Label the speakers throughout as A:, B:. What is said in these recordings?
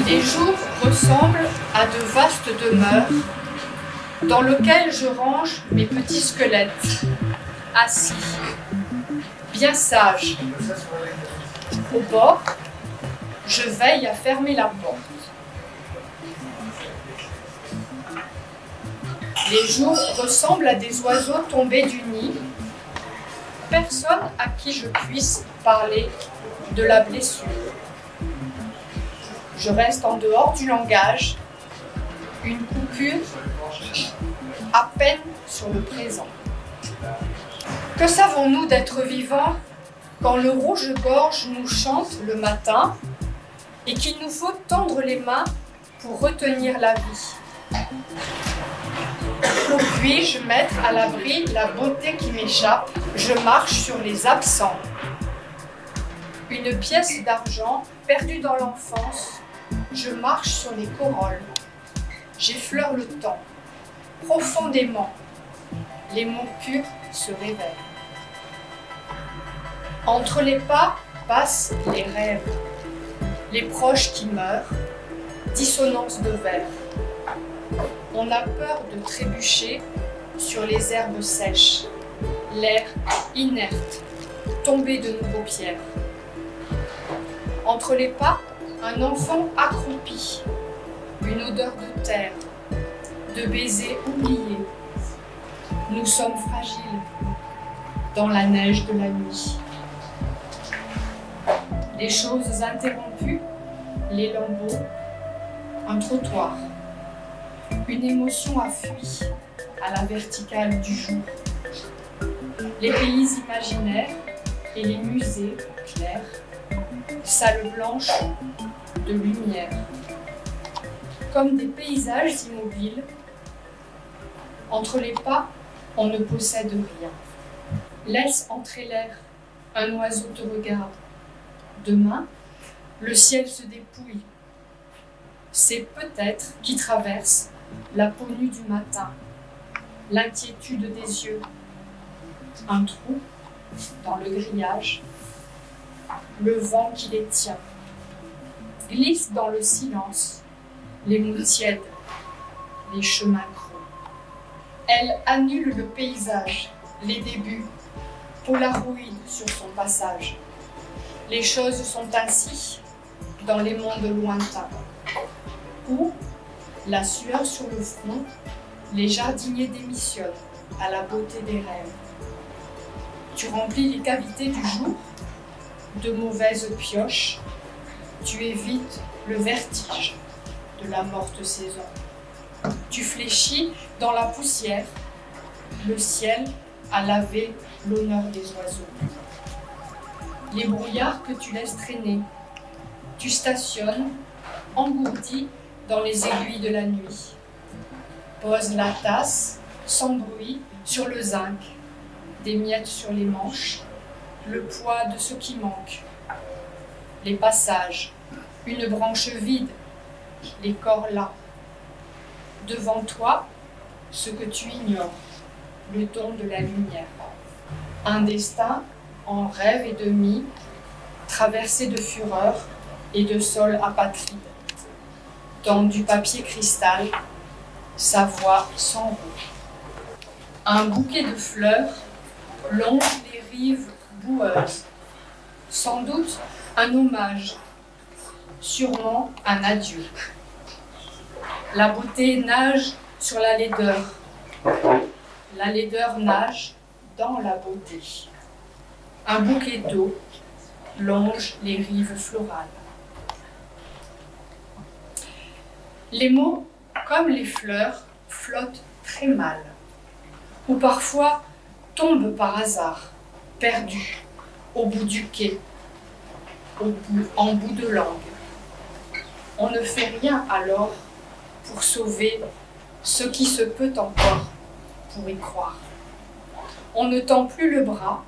A: Les jours ressemblent à de vastes demeures dans lesquelles je range mes petits squelettes, assis, bien sages. Au bord, je veille à fermer la porte. Les jours ressemblent à des oiseaux tombés du nid. Personne à qui je puisse parler de la blessure. Je reste en dehors du langage, une coupure à peine sur le présent. Que savons-nous d'être vivants quand le rouge-gorge nous chante le matin et qu'il nous faut tendre les mains pour retenir la vie? Où puis-je mettre à l'abri la beauté qui m'échappe? Je marche sur les absents. Une pièce d'argent perdue dans l'enfance. Je marche sur les corolles. J'effleure le temps. Profondément, les mots purs se révèlent. Entre les pas passent les rêves, les proches qui meurent, dissonance de vers. On a peur de trébucher sur les herbes sèches, l'air inerte, tombé de nos paupières. Entre les pas, un enfant accroupi, une odeur de terre, de baisers oubliés. Nous sommes fragiles dans la neige de la nuit. Les choses interrompues, les lambeaux, un trottoir, une émotion a fui à la verticale du jour. Les pays imaginaires et les musées clairs, salles blanches de lumière. Comme des paysages immobiles, entre les pas, on ne possède rien. Laisse entrer l'air, un oiseau te regarde. Demain, le ciel se dépouille. C'est peut-être qui traverse la peau nue du matin, l'inquiétude des yeux, un trou dans le grillage, le vent qui les tient, glisse dans le silence, les mots tièdes, les chemins creux. Elle annule le paysage, les débuts, polaroïde sur son passage. Les choses sont ainsi dans les mondes lointains, où, la sueur sur le front, les jardiniers démissionnent à la beauté des rêves. Tu remplis les cavités du jour de mauvaises pioches, tu évites le vertige de la morte saison. Tu fléchis dans la poussière, le ciel a lavé l'honneur des oiseaux. Les brouillards que tu laisses traîner, tu stationnes, engourdi dans les aiguilles de la nuit. Pose la tasse, sans bruit, sur le zinc, des miettes sur les manches, le poids de ce qui manque. Les passages, une branche vide, les corps là. Devant toi, ce que tu ignores, le don de la lumière. Un destin en rêve et demi, traversé de fureur et de sol apatride. Dans du papier cristal, sa voix s'enroule. Un bouquet de fleurs longe les rives boueuses. Sans doute un hommage, sûrement un adieu. La beauté nage sur la laideur. La laideur nage dans la beauté. Un bouquet d'eau longe les rives florales. Les mots, comme les fleurs, flottent très mal, ou parfois tombent par hasard, perdus, au bout du quai, en bout de langue. On ne fait rien alors pour sauver ce qui se peut encore pour y croire. On ne tend plus le bras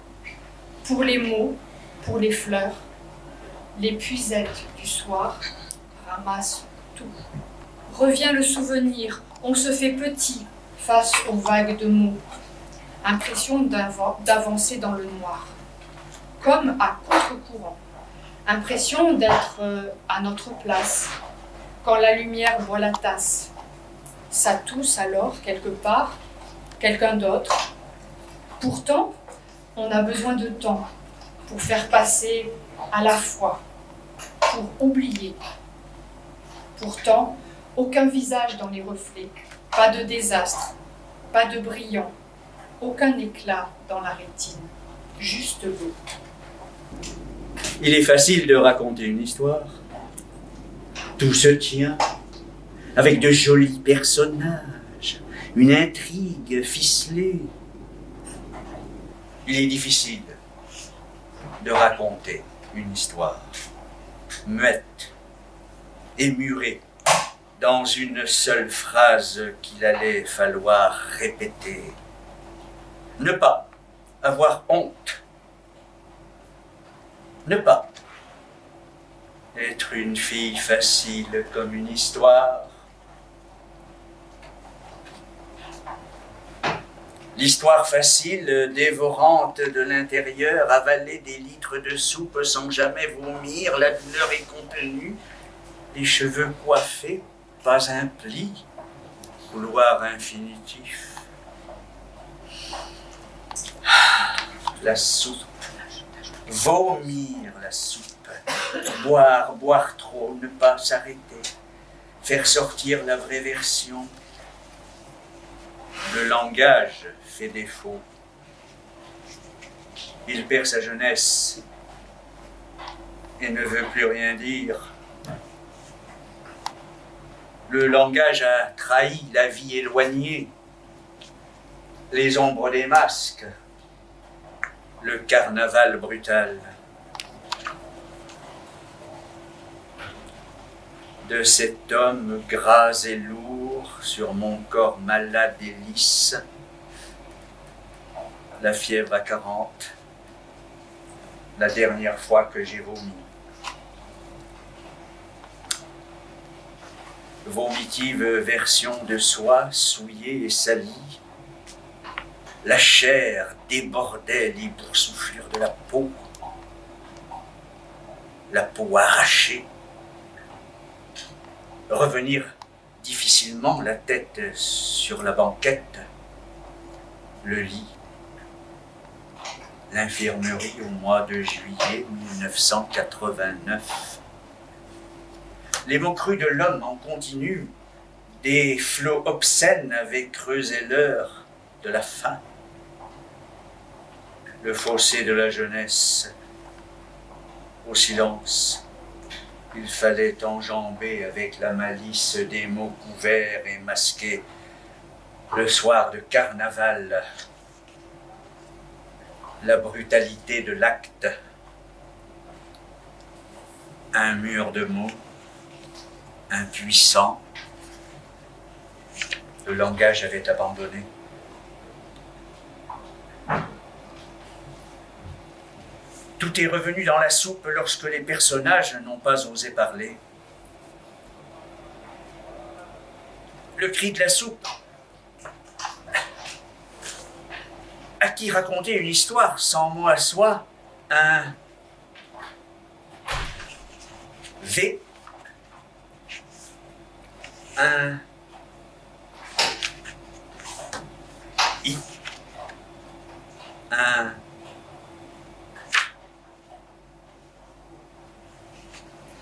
A: pour les mots, pour les fleurs. L'épuisette du soir ramasse tout. Revient le souvenir, on se fait petit face aux vagues de mots. Impression d'avancer dans le noir, comme à contre-courant. Impression d'être à notre place, quand la lumière voit la tasse. Ça tousse alors, quelque part, quelqu'un d'autre. Pourtant, on a besoin de temps pour faire passer à la fois, pour oublier. Pourtant, aucun visage dans les reflets, pas de désastre, pas de brillant, aucun éclat dans la rétine, juste l'eau.
B: Il est facile de raconter une histoire. Tout se tient avec de jolis personnages, une intrigue ficelée. Il est difficile de raconter une histoire muette et murée dans une seule phrase qu'il allait falloir répéter. Ne pas avoir honte. Ne pas être une fille facile comme une histoire. L'histoire facile, dévorante de l'intérieur, avaler des litres de soupe sans jamais vomir, la douleur est contenue, les cheveux coiffés, pas un pli, couloir infinitif. La soupe, vomir la soupe, boire trop, ne pas s'arrêter, faire sortir la vraie version. Le langage fait défaut. Il perd sa jeunesse et ne veut plus rien dire. Le langage a trahi la vie éloignée, les ombres des masques, le carnaval brutal. De cet homme gras et lourd sur mon corps malade et lisse, la fièvre à 40, la dernière fois que j'ai vomi. Vomitive version de soi, souillée et salie, la chair débordait les boursouflures de la peau arrachée. Revenir difficilement la tête sur la banquette, le lit, l'infirmerie au mois de juillet 1989. Les mots crus de l'homme en continu, des flots obscènes avaient creusé l'heure de la fin. Le fossé de la jeunesse, au silence, il fallait enjamber avec la malice des mots couverts et masqués. Le soir de carnaval, la brutalité de l'acte, un mur de mots, impuissant, le langage avait abandonné. Tout est revenu dans la soupe lorsque les personnages n'ont pas osé parler. Le cri de la soupe. À qui raconter une histoire sans mot à soi? Un V. Un I. Un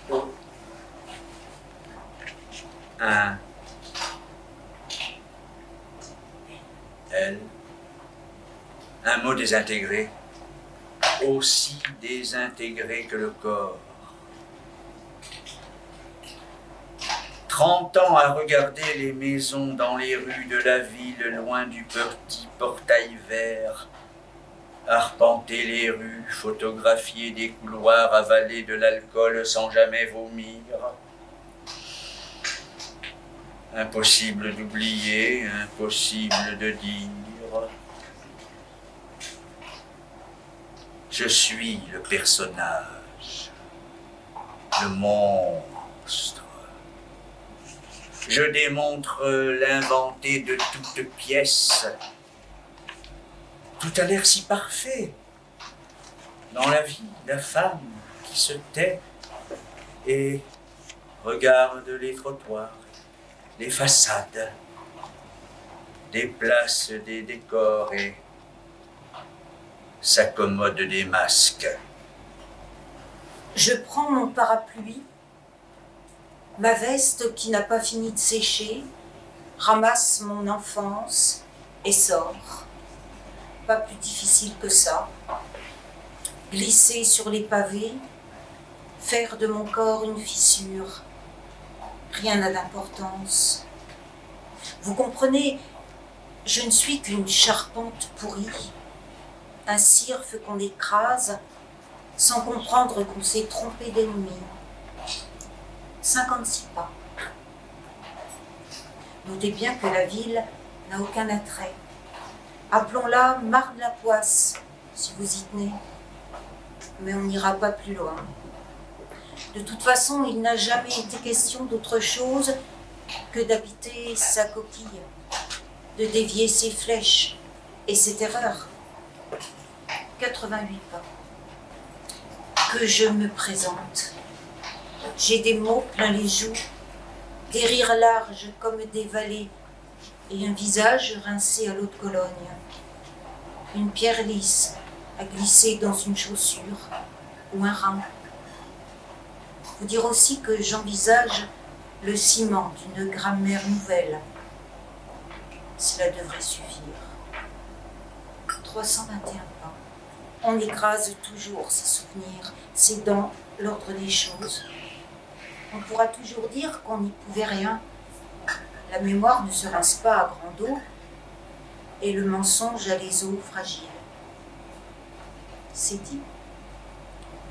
B: O. Un L. Un mot désintégré, aussi désintégré que le corps. 30 ans à regarder les maisons dans les rues de la ville, loin du petit portail vert, arpenter les rues, photographier des couloirs, avaler de l'alcool sans jamais vomir. Impossible d'oublier, impossible de dire. Je suis le personnage, le monstre. Je démontre l'inventé de toutes pièces. Tout a l'air si parfait. Dans la vie, la femme qui se tait et regarde les trottoirs, les façades, des places, des décors et s'accommode des masques.
C: Je prends mon parapluie, ma veste qui n'a pas fini de sécher, ramasse mon enfance et sors. Pas plus difficile que ça. Glisser sur les pavés, faire de mon corps une fissure. Rien n'a d'importance. Vous comprenez, je ne suis qu'une charpente pourrie, un cirque qu'on écrase sans comprendre qu'on s'est trompé d'ennemi. 56 pas. Notez bien que la ville n'a aucun attrait. Appelons-la Marne-la-Poisse, si vous y tenez. Mais on n'ira pas plus loin. De toute façon, il n'a jamais été question d'autre chose que d'habiter sa coquille, de dévier ses flèches et ses terreurs. 88 pas. Que je me présente. J'ai des mots plein les joues, des rires larges comme des vallées, et un visage rincé à l'eau de Cologne. Une pierre lisse à glisser dans une chaussure ou un rein. Vous dire aussi que j'envisage le ciment d'une grammaire nouvelle. Cela devrait suffire. 321 pas. On écrase toujours ses souvenirs, c'est dans l'ordre des choses. On pourra toujours dire qu'on n'y pouvait rien. La mémoire ne se rince pas à grande eau et le mensonge a les os fragiles. C'est dit.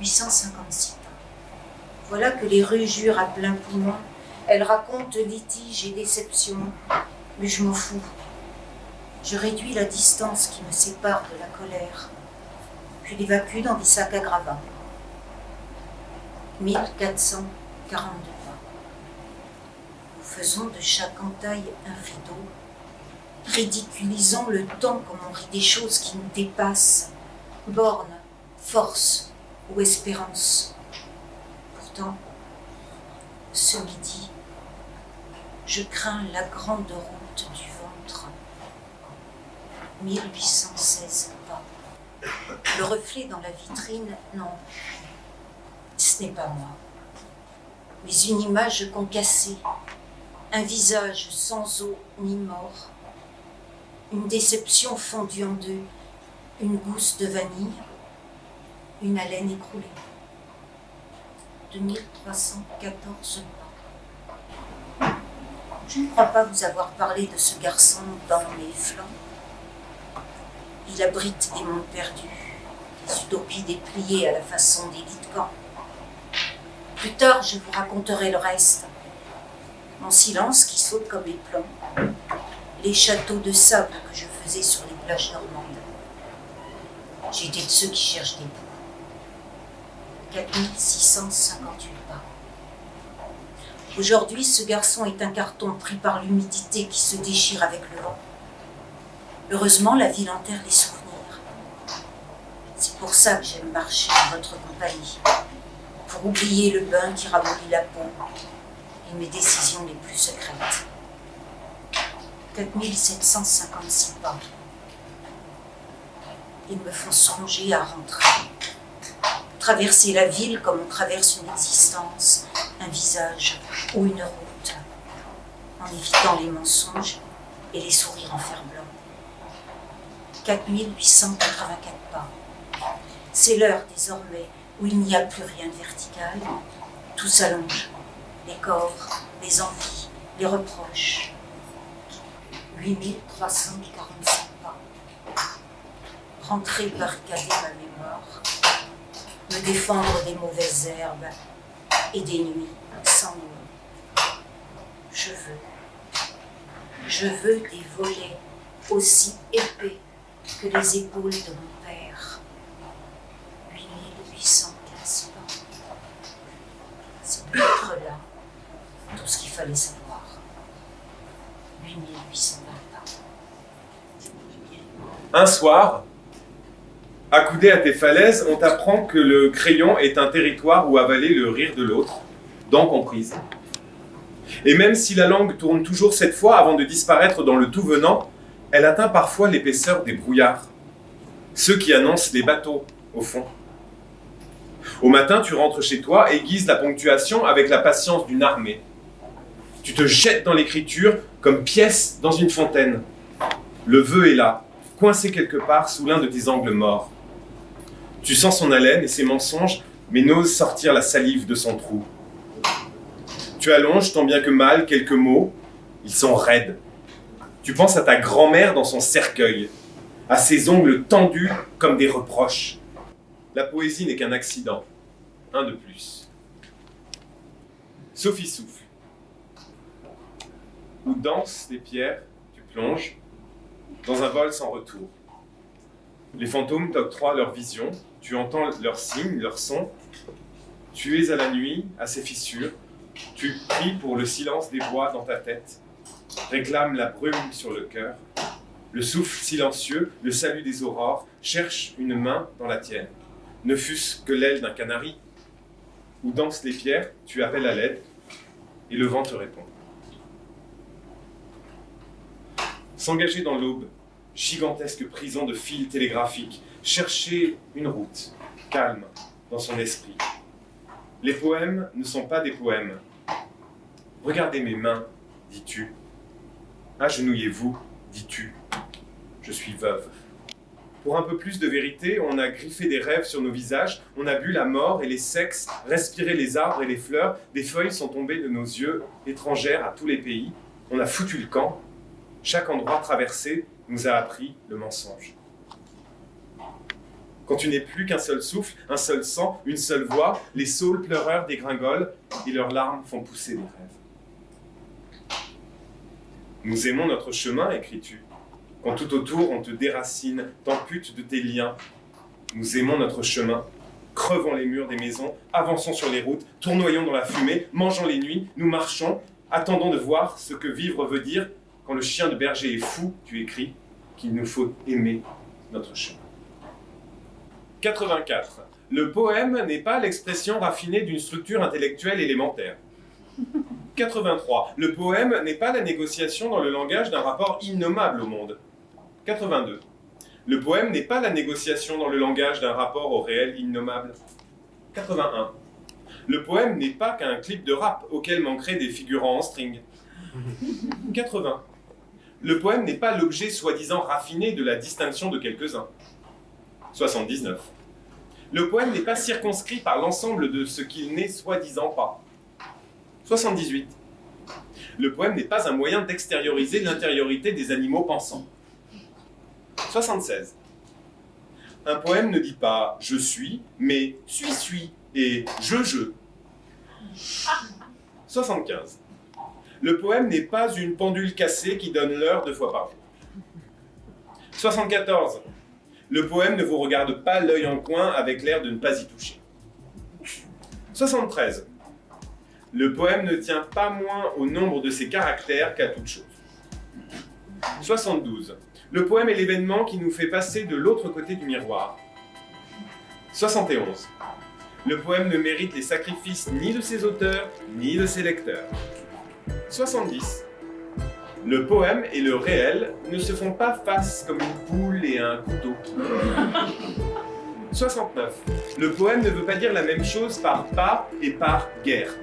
C: 856 pas. Voilà que les rues jurent à plein poumon. Elles racontent litiges et déceptions, mais je m'en fous. Je réduis la distance qui me sépare de la colère, puis l'évacue dans des sacs à gravats. 1442 pas. Nous faisons de chaque entaille un rideau, ridiculisant le temps comme on rit des choses qui nous dépassent, borne, force ou espérance. Pourtant, ce midi, je crains la grande route du ventre. 1816 pas. Le reflet dans la vitrine, non, ce n'est pas moi. Mais une image concassée, un visage sans os ni mort, une déception fondue en deux, une gousse de vanille, une haleine écroulée. 2314 pas. Je ne crois pas vous avoir parlé de ce garçon dans mes flancs. Il abrite des mondes perdus, des utopies dépliées à la façon des lits de camp. Plus tard, je vous raconterai le reste. Mon silence qui saute comme les plombs, les châteaux de sable que je faisais sur les plages normandes. J'étais de ceux qui cherchent des bouts. 4658 pas. Aujourd'hui, ce garçon est un carton pris par l'humidité qui se déchire avec le vent. Heureusement, la ville enterre les souvenirs. C'est pour ça que j'aime marcher en votre compagnie, pour oublier le bain qui ramollit la peau et mes décisions les plus secrètes. 4756 pas. Ils me font songer à rentrer. Traverser la ville comme on traverse une existence, un visage ou une route, en évitant les mensonges et les sourires en fer-blanc. 4884 pas. C'est l'heure désormais où il n'y a plus rien de vertical. Tout s'allonge. Les corps, les envies, les reproches. 8347 pas. Rentrer barricader ma mémoire. Me défendre des mauvaises herbes et des nuits sans nuit. Je veux Je veux des volets aussi épais que les épaules de mon père. 8815 pas. C'est peut-être là tout ce qu'il fallait savoir. 8820 pas.
D: Un soir, accoudé à tes falaises, on t'apprend que le crayon est un territoire où avaler le rire de l'autre, dents comprises. Et même si la langue tourne toujours 7 fois avant de disparaître dans le tout venant, elle atteint parfois l'épaisseur des brouillards, ceux qui annoncent les bateaux, au fond. Au matin, tu rentres chez toi, aiguises la ponctuation avec la patience d'une armée. Tu te jettes dans l'écriture comme pièce dans une fontaine. Le vœu est là, coincé quelque part sous l'un de tes angles morts. Tu sens son haleine et ses mensonges, mais n'oses sortir la salive de son trou. Tu allonges tant bien que mal quelques mots, ils sont raides. Tu penses à ta grand-mère dans son cercueil, à ses ongles tendus comme des reproches. La poésie n'est qu'un accident, un de plus. Sophie souffle. Où dansent les pierres, tu plonges dans un vol sans retour. Les fantômes t'octroient leur vision, tu entends leurs signes, leurs sons. Tu es à la nuit, à ses fissures. Tu pries pour le silence des voix dans ta tête, réclame la brume sur le cœur, le souffle silencieux, le salut des aurores, cherche une main dans la tienne, ne fût-ce que l'aile d'un canari. Où dansent les pierres, tu appelles à l'aide, et le vent te répond. S'engager dans l'aube, gigantesque prison de fils télégraphiques, chercher une route, calme, dans son esprit. Les poèmes ne sont pas des poèmes. Regardez mes mains, dis-tu. Agenouillez-vous, dis-tu. Je suis veuve. Pour un peu plus de vérité, on a griffé des rêves sur nos visages, on a bu la mort et les sexes, respiré les arbres et les fleurs, des feuilles sont tombées de nos yeux, étrangères à tous les pays, on a foutu le camp. Chaque endroit traversé nous a appris le mensonge. Quand tu n'es plus qu'un seul souffle, un seul sang, une seule voix, les saules pleureurs dégringolent et leurs larmes font pousser des rêves. Nous aimons notre chemin, écris-tu. Quand tout autour on te déracine, t'amputes de tes liens. Nous aimons notre chemin. Crevons les murs des maisons, avançons sur les routes, tournoyons dans la fumée, mangeons les nuits, nous marchons, attendons de voir ce que vivre veut dire. Quand le chien de berger est fou, tu écris qu'il nous faut aimer notre chemin. 84. Le poème n'est pas l'expression raffinée d'une structure intellectuelle élémentaire. 83. Le poème n'est pas la négociation dans le langage d'un rapport innommable au monde. 82. Le poème n'est pas la négociation dans le langage d'un rapport au réel innommable. 81. Le poème n'est pas qu'un clip de rap auquel manqueraient des figurants en string. 80. Le poème n'est pas l'objet soi-disant raffiné de la distinction de quelques-uns. 79. Le poème n'est pas circonscrit par l'ensemble de ce qu'il n'est soi-disant pas. 78. Le poème n'est pas un moyen d'extérioriser l'intériorité des animaux pensants. 76. Un poème ne dit pas « je suis », mais « suis » et « je ». 75. Le poème n'est pas une pendule cassée qui donne l'heure 2 fois par jour. 74. Le poème ne vous regarde pas l'œil en coin avec l'air de ne pas y toucher. 73. Le poème ne tient pas moins au nombre de ses caractères qu'à toute chose. 72. Le poème est l'événement qui nous fait passer de l'autre côté du miroir. 71. Le poème ne mérite les sacrifices ni de ses auteurs, ni de ses lecteurs. 70. Le poème et le réel ne se font pas face comme une poule et un couteau. 69. Le poème ne veut pas dire la même chose par pas et par guerre.